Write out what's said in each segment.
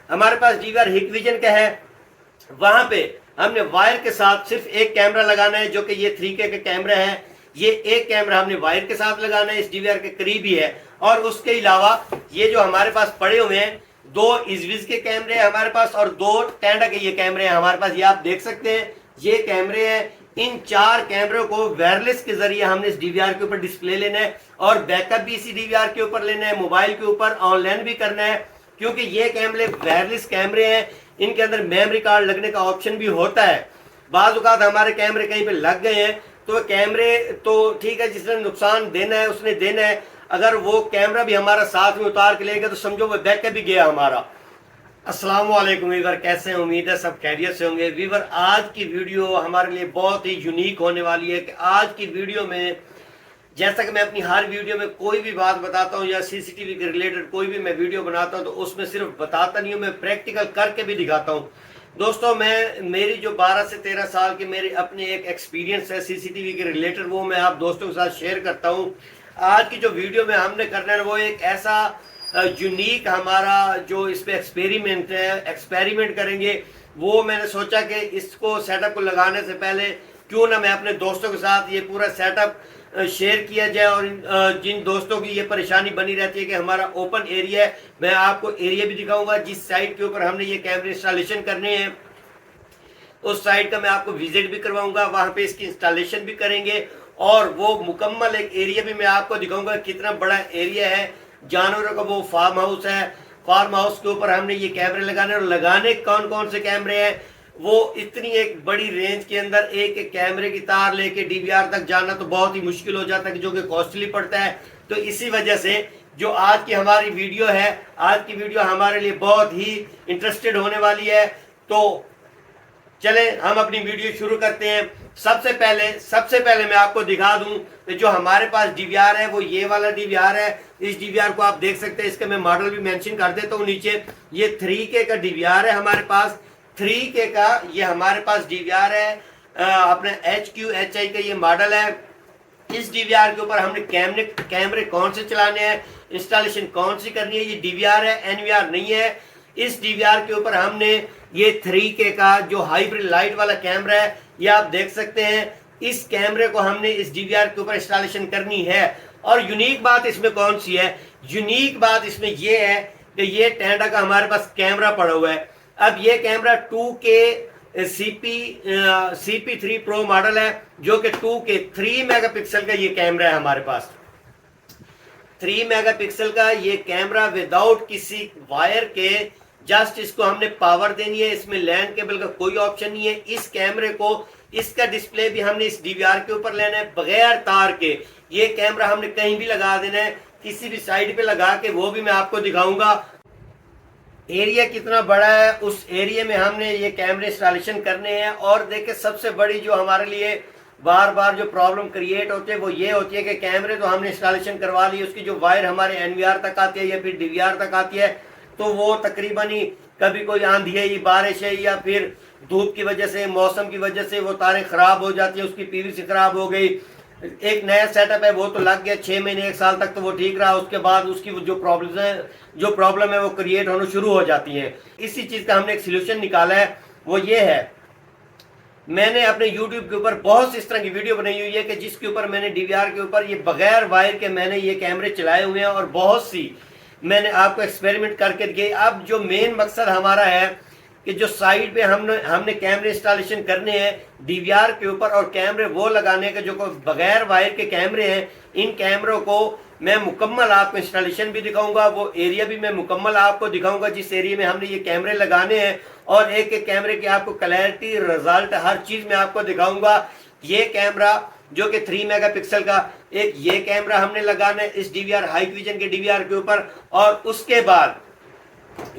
हमारे पास DVR Hikvision का है, वहां पे हमने वायर के साथ सिर्फ एक कैमरा लगाना है जो कि ये 3K का कैमरा है। ये एक कैमरा हमने वायर के साथ लगाना है, इस DVR के करीब ही है। और उसके अलावा ये जो हमारे पास पड़े हुए हैं 2 इजविज के कैमरे हैं हमारे पास और 2 टेंडा के ये कैमरे हैं हमारे पास। ये आप देख सकते हैं, ये कैमरे हैं। इन 4 कैमरों को वायरलेस के जरिए हमने इस DVR के ऊपर डिस्प्ले लेना है और बैकअप भी इसी DVR के ऊपर लेना है, मोबाइल के ऊपर ऑनलाइन भी करना है, क्योंकि ये कैमरे वायरलेस कैमरे हैं। इनके अंदर मेमोरी कार्ड लगने का ऑप्शन भी होता है। बाज़ औक़ात हमारे कैमरे कहीं पे लग गए हैं तो कैमरे तो ठीक है, जिसने नुकसान देना है उसने देना है। अगर वो कैमरा भी हमारा साथ में उतार के लेगा तो समझो वो बैकअप भी गया हमारा। अस्सलाम वालेकुम वीवर, कैसे हैं? उम्मीद है सब खैरियत से होंगे। वीवर, आज की वीडियो हमारे लिए बहुत ही यूनिक होने वाली है कि आज की वीडियो में, जैसा कि मैं अपनी हर वीडियो में कोई भी बात बताता हूँ या CCTV के रिलेटेड कोई भी मैं वीडियो बनाता हूँ तो उसमें सिर्फ बताता नहीं हूँ, मैं प्रैक्टिकल करके भी दिखाता हूँ। दोस्तों, मेरी जो 12 से 13 साल के मेरे अपने एक एक्सपीरियंस है CCTV के रिलेटेड, वो मैं आप दोस्तों के साथ शेयर करता हूँ। आज की जो वीडियो में हमने करना है वो एक ऐसा यूनिक हमारा जो इस पे एक्सपेरिमेंट करेंगे। वो मैंने सोचा कि इसको सेटअप को लगाने से पहले क्यों ना मैं अपने दोस्तों के साथ ये पूरा सेटअप शेयर किया जाए। और जिन दोस्तों की ये परेशानी बनी रहती है कि हमारा ओपन एरिया है, मैं आपको एरिया भी दिखाऊंगा जिस साइट के ऊपर हमने ये कैमरे इंस्टॉलेशन करने हैं, उस साइट का मैं आपको विजिट भी करवाऊंगा, वहां पे इसकी इंस्टॉलेशन भी करेंगे और वो मुकम्मल एक एरिया भी मैं आपको दिखाऊंगा कितना बड़ा एरिया है। जानवरों का वो फार्म हाउस है, फार्म हाउस के ऊपर हमने ये कैमरे लगाने और लगाने कौन कौन से कैमरे हैं। वो इतनी एक बड़ी रेंज के अंदर एक एक कैमरे की तार लेके DVR तक जाना तो बहुत ही मुश्किल हो जाता है, जो कि कॉस्टली पड़ता है। तो इसी वजह से जो आज की हमारी वीडियो है, आज की वीडियो हमारे लिए बहुत ही इंटरेस्टेड होने वाली है। तो चले हम अपनी वीडियो शुरू करते हैं। सबसे पहले मैं आपको दिखा दूं कि जो हमारे पास DVR है वो ये वाला DVR है। इस DVR को आप देख सकते हैं, इसका मैं मॉडल भी मेंशन कर देता हूँ नीचे। ये 3K का DVR है हमारे पास, 3K का ये हमारे पास DVR है। अपने HQHI का ये मॉडल है। इस DVR के ऊपर हमने कैमरे कौन से चलाने हैं, इंस्टॉलेशन कौन सी करनी है, ये DVR है, NVR नहीं है। इस DVR के ऊपर हमने ये 3K का जो हाइब्रिड लाइट वाला कैमरा है, ये आप देख सकते हैं, इस कैमरे को हमने इस DVR के ऊपर इंस्टॉलेशन करनी है। और यूनिक बात इसमें कौन सी है? यूनिक बात इसमें ये है कि ये टेंडा का हमारे पास कैमरा पड़ा हुआ है। अब ये camera 2K CP3 pro model है, जो कि 2K 3 मेगापिक्सल का ये कैमरा है हमारे पास। 3 मेगापिक्सल का ये कैमरा विदाउट किसी वायर के, जस्ट इसको हमने पावर देनी है। इसमें लैंड केबल का कोई ऑप्शन नहीं है। इस कैमरे को, इसका डिस्प्ले भी हमने इस DVR के ऊपर लेना है बगैर तार के। ये कैमरा हमने कहीं भी लगा देना है, किसी भी साइड पे लगा के, वो भी मैं आपको दिखाऊंगा। एरिया कितना बड़ा है, उस एरिया में हमने ये कैमरे इंस्टॉलेशन करने हैं। और देखिए, सबसे बड़ी जो हमारे लिए बार बार जो प्रॉब्लम क्रिएट होती है वो ये होती है कि कैमरे तो हमने इंस्टॉलेशन करवा ली, उसकी जो वायर हमारे NVR तक आती है या फिर DVR तक आती है, तो वो तकरीबन ही कभी कोई आंधी है, बारिश है या फिर धूप की वजह से, मौसम की वजह से वो तारें खराब हो जाती है, उसकी PVC खराब हो गई। एक नया सेटअप है वो तो लग गया 6 महीने 1 साल तक तो वो ठीक रहा, उसके बाद उसकी जो प्रॉब्लम है वो क्रिएट होना शुरू हो जाती है। इसी चीज का हमने एक सोल्यूशन निकाला है, वो ये है, मैंने अपने YouTube के ऊपर बहुत सी इस तरह की वीडियो बनाई हुई है कि जिसके ऊपर मैंने DVR के ऊपर ये बगैर वायर के मैंने ये कैमरे चलाए हुए हैं और बहुत सी मैंने आपको एक्सपेरिमेंट करके दिए। अब जो मेन मकसद हमारा है कि जो साइड पे हमने कैमरे इंस्टॉलेशन करने हैं DVR के ऊपर, और कैमरे वो लगाने के जो बगैर वायर के कैमरे हैं, इन कैमरों को मैं मुकम्मल आपको इंस्टॉलेशन भी दिखाऊंगा, वो एरिया भी मैं मुकम्मल आपको दिखाऊंगा जिस एरिया में हमने ये कैमरे लगाने हैं। और एक एक कैमरे की आपको क्लैरिटी, रिजल्ट, हर चीज मैं आपको दिखाऊंगा। ये कैमरा जो कि 3 मेगापिक्सल का, एक ये कैमरा हमने लगाना है इस DVR Hikvision के DVR के ऊपर। और उसके बाद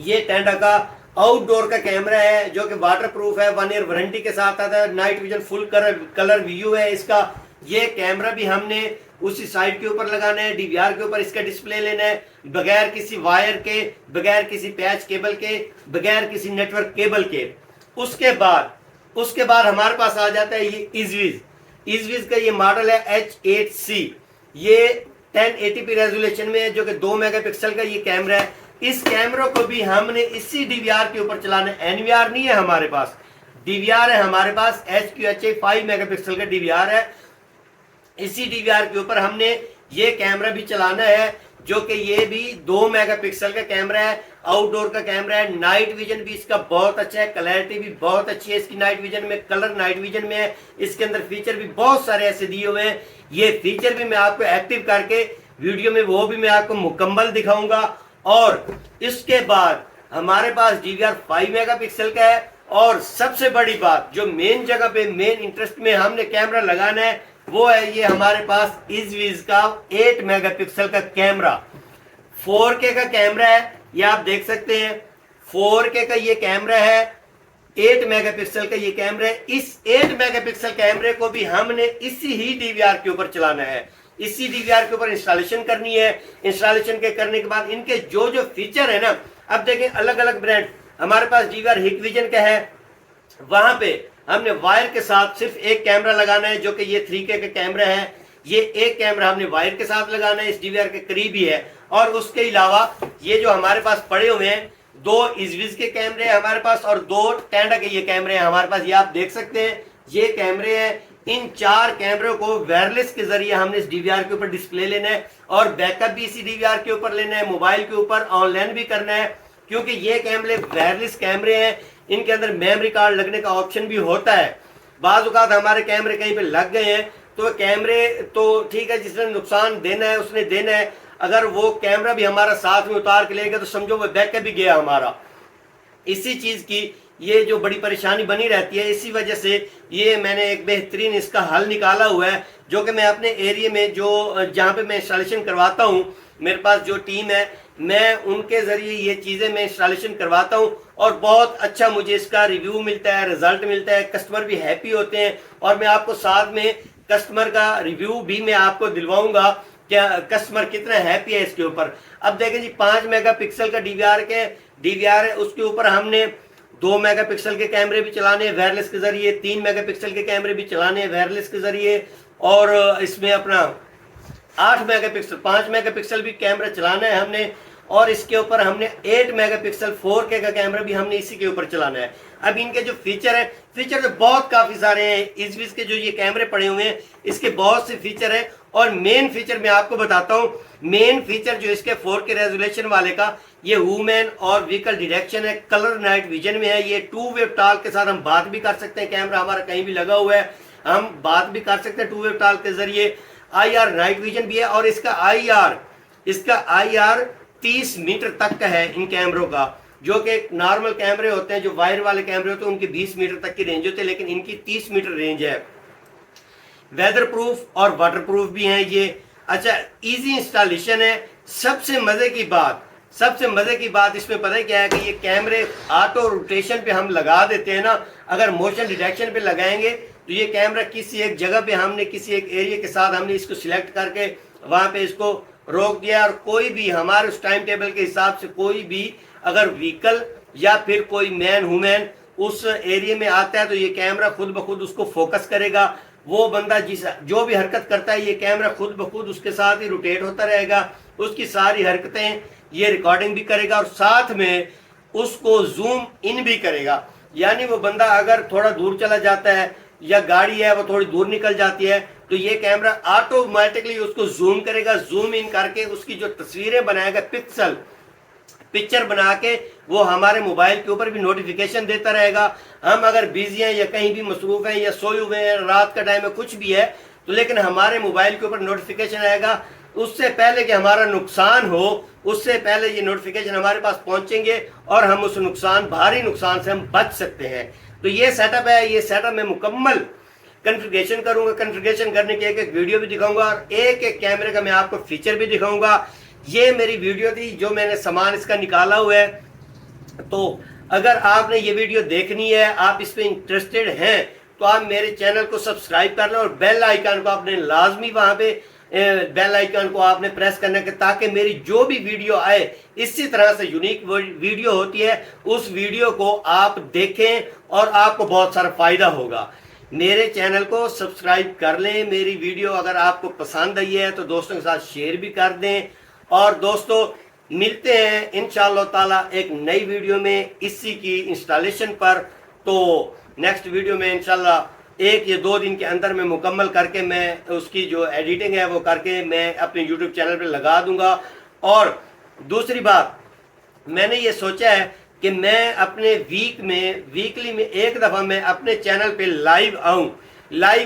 ये टेंडा का आउटडोर का कैमरा है जो कि वाटर प्रूफ है, 1 ईयर वारंटी के साथ आता है, night vision full colour view है इसका। ये कैमरा भी हमने उसी साइड के ऊपर लगाना है, DVR के ऊपर इसका डिस्प्ले लेना है बगैर किसी वायर के, बगैर किसी पैच केबल के, बगैर किसी नेटवर्क केबल के। उसके बाद हमारे पास आ जाता है ये इजविज का ये मॉडल है H8C। ये 1080p रेजोल्यूशन में है जो कि 2 मेगापिक्सल का ये कैमरा है। इस कैमरों को भी हमने इसी डीवीआर के ऊपर चलाना है। एनवीआर नहीं है हमारे पास, डीवीआर है हमारे पास। HQHI 5 मेगापिक्सल का डीवीआर है। इसी डीवीआर के ऊपर हमने ये कैमरा भी चलाना है, जो कि ये भी 2 मेगापिक्सल का कैमरा है, आउटडोर का कैमरा है। नाइट विजन भी इसका बहुत अच्छा है, क्लैरिटी भी बहुत अच्छी है इसकी नाइट विजन में, कलर नाइट विजन में है। इसके अंदर फीचर भी बहुत सारे ऐसे दिए हुए हैं। ये फीचर भी मैं आपको एक्टिव करके वीडियो में वो भी मैं आपको मुकम्मल दिखाऊंगा। और इसके बाद हमारे पास डीवीआर 5 मेगापिक्सल का है। और सबसे बड़ी बात जो मेन जगह पे मेन इंटरेस्ट में हमने कैमरा लगाना है वो है ये हमारे पास इजविज का 8 मेगापिक्सल का कैमरा, 4K का कैमरा है। ये आप देख सकते हैं 4K का ये कैमरा है, 8 मेगापिक्सल का ये कैमरा है। इस 8 मेगापिक्सल कैमरे को भी हमने इसी ही डीवीआर के ऊपर चलाना है, इसी डीवीआर के ऊपर इंस्टॉलेशन करनी है। इंस्टॉलेशन के करने के बाद इनके जो जो फीचर है ना, अब देखें अलग अलग ब्रांड हमारे पास डीवीआर हिकविजन का है, वहां पे हमने वायर के साथ सिर्फ एक कैमरा लगाना है, जो कि ये 3K का कैमरा है। ये एक कैमरा हमने वायर के साथ लगाना है, इस डीवीआर के करीब ही है। और उसके अलावा ये जो हमारे पास पड़े हुए हैं 2 इजविज के कैमरे हैं हमारे पास और 2 टैंडा के ये कैमरे हैं हमारे पास। ये आप देख सकते हैं ये कैमरे हैं। इन 4 कैमरों को वायरलेस के जरिए हमने इस डीवीआर के ऊपर डिस्प्ले लेना है और बैकअप भी इसी डीवीआर के ऊपर लेना है, मोबाइल के ऊपर ऑनलाइन भी करना है, क्योंकि ये कैमरे वायरलेस कैमरे हैं। इनके अंदर मेमोरी कार्ड लगने का ऑप्शन भी होता है। बाज़ औक़ात हमारे कैमरे कहीं पे लग गए हैं तो कैमरे तो ठीक है, जिसने नुकसान देना है उसने देना है। अगर वो कैमरा भी हमारा साथ में उतार के लेगा तो समझो वो बैकअप भी गया हमारा। इसी चीज़ की ये जो बड़ी परेशानी बनी रहती है, इसी वजह से ये मैंने एक बेहतरीन इसका हल निकाला हुआ है, जो कि मैं अपने एरिया में जो जहाँ पे मैं इंस्टॉलेशन करवाता हूँ, मेरे पास जो टीम है मैं उनके ज़रिए ये चीज़ें मैं इंस्टॉलेशन करवाता हूँ और बहुत अच्छा मुझे इसका रिव्यू मिलता है, रिजल्ट मिलता है, कस्टमर भी हैप्पी होते हैं। और मैं आपको साथ में कस्टमर का रिव्यू भी मैं आपको दिलवाऊंगा क्या कस्टमर कितना हैप्पी है इसके ऊपर। अब देखें जी 5 मेगापिक्सल का डीवीआर है, उसके ऊपर हमने 2 मेगापिक्सल के कैमरे भी चलाने हैं वायरलेस के जरिए, 3 मेगापिक्सल के कैमरे भी चलाने हैं वायरलेस के जरिए, और इसमें अपना 8 मेगापिक्सल 5 मेगापिक्सल भी कैमरा चलाना है हमने। और इसके ऊपर हमने 8 मेगापिक्सल 4K का कैमरा भी हमने इसी के ऊपर चलाना है। अब इनके जो फीचर है, फीचर तो बहुत काफ़ी सारे हैं। इजविज के जो ये कैमरे पड़े हुए हैं इसके बहुत से फीचर हैं और मेन फीचर मैं आपको बताता हूँ। मेन फीचर जो इसके 4K रेजोल्यूशन वाले का, ये वूमेन और व्हीकल डिटेक्शन है, कलर नाइट विजन में है। ये 2 वे टॉक के साथ हम बात भी कर सकते हैं, कैमरा हमारा कहीं भी लगा हुआ है हम बात भी कर सकते हैं 2 वे टॉक के जरिए। IR नाइट विजन भी है और इसका IR 30 मीटर तक का है इन कैमरों का, जो कि नॉर्मल कैमरे होते हैं जो वायर वाले कैमरे होते हैं उनके 20 मीटर तक की रेंज होती है, लेकिन इनकी 30 मीटर रेंज है। वेदर प्रूफ और वाटर प्रूफ भी हैं ये। अच्छा, इजी इंस्टॉलेशन है। सबसे मजे की बात इसमें पता है क्या है कि ये कैमरे ऑटो रोटेशन पे हम लगा देते हैं ना, अगर मोशन डिटेक्शन पे लगाएंगे तो ये कैमरा किसी एक जगह पे हमने किसी एक एरिया के साथ हमने इसको सिलेक्ट करके वहां पे इसको रोक दिया, और कोई भी हमारे उस टाइम टेबल के हिसाब से कोई भी अगर व्हीकल या फिर कोई मैन वुमेन उस एरिया में आता है तो ये कैमरा खुद ब खुद उसको फोकस करेगा। वो बंदा जो भी हरकत करता है ये कैमरा खुद ब खुद उसके साथ ही रोटेट होता रहेगा, उसकी सारी हरकतें ये रिकॉर्डिंग भी करेगा और साथ में उसको जूम इन भी करेगा। यानी वो बंदा अगर थोड़ा दूर चला जाता है या गाड़ी है वो थोड़ी दूर निकल जाती है तो ये कैमरा ऑटोमेटिकली उसको जूम करेगा, जूम इन करके उसकी जो तस्वीरें बनाएगा पिक्चर बना के वो हमारे मोबाइल के ऊपर भी नोटिफिकेशन देता रहेगा। हम अगर बिजी हैं या कहीं भी मसरूफ हैं या सोए हुए हैं, रात का टाइम है, कुछ भी है, तो लेकिन हमारे मोबाइल के ऊपर नोटिफिकेशन आएगा। उससे पहले कि हमारा नुकसान हो, उससे पहले ये नोटिफिकेशन हमारे पास पहुंचेंगे और हम उस भारी नुकसान से हम बच सकते हैं। तो ये सेटअप है। ये सेटअप मैं मुकम्मल कॉन्फ़िगरेशन करूंगा, कॉन्फ़िगरेशन करने की एक वीडियो भी दिखाऊंगा और एक कैमरे का मैं आपको फीचर भी दिखाऊंगा। ये मेरी वीडियो थी जो मैंने सामान इसका निकाला हुआ है। तो अगर आपने ये वीडियो देखनी है, आप इस पे इंटरेस्टेड हैं, तो आप मेरे चैनल को सब्सक्राइब कर लें और बेल आइकन को आपने लाजमी वहां पे बेल आइकन को आपने प्रेस करना है, ताकि मेरी जो भी वीडियो आए इसी तरह से यूनिक वीडियो होती है उस वीडियो को आप देखें और आपको बहुत सारा फायदा होगा। मेरे चैनल को सब्सक्राइब कर लें। मेरी वीडियो अगर आपको पसंद आई है तो दोस्तों के साथ शेयर भी कर दें। और दोस्तों मिलते हैं इंशाअल्लाह ताला एक नई वीडियो में इसी की इंस्टॉलेशन पर। तो नेक्स्ट वीडियो में इंशाअल्लाह 1 या 2 दिन के अंदर में मुकम्मल करके मैं उसकी जो एडिटिंग है वो करके मैं अपने यूट्यूब चैनल पर लगा दूंगा। और दूसरी बात, मैंने ये सोचा है कि मैं अपने वीकली में एक दफ़ा मैं अपने चैनल पे लाइव आऊँ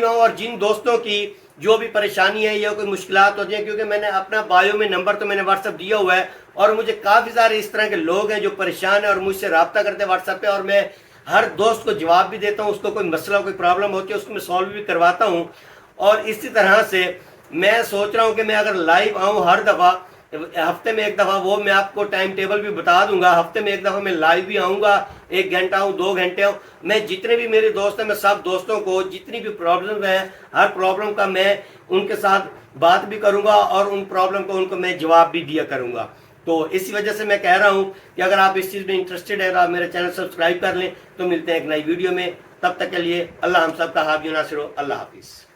और जिन दोस्तों की जो भी परेशानी है या कोई मुश्किलात होती हैं, क्योंकि मैंने अपना बायो में नंबर तो मैंने व्हाट्सअप दिया हुआ है और मुझे काफ़ी सारे इस तरह के लोग हैं जो परेशान हैं और मुझसे रब्ता करते हैं व्हाट्सएप पे, और मैं हर दोस्त को जवाब भी देता हूँ। उसको कोई मसला कोई प्रॉब्लम होती है उसको मैं सॉल्व भी करवाता हूँ। और इसी तरह से मैं सोच रहा हूँ कि मैं अगर लाइव आऊँ हर दफ़ा, हफ्ते में एक दफ़ा, वो मैं आपको टाइम टेबल भी बता दूंगा, हफ्ते में एक दफ़ा मैं लाइव भी आऊँगा, 1 घंटा हूँ 2 घंटे हूँ। मैं जितने भी मेरे दोस्त हैं मैं सब दोस्तों को जितनी भी प्रॉब्लम है हर प्रॉब्लम का मैं उनके साथ बात भी करूँगा और उन प्रॉब्लम को उनको मैं जवाब भी दिया करूँगा। तो इसी वजह से मैं कह रहा हूँ कि अगर आप इस चीज़ में इंटरेस्टेड है तो आप मेरा चैनल सब्सक्राइब कर लें। तो मिलते हैं एक नई वीडियो में, तब तक के लिए अल्लाह हम सब का हाफिज़ नासिर हो। अल्लाह हाफिज़।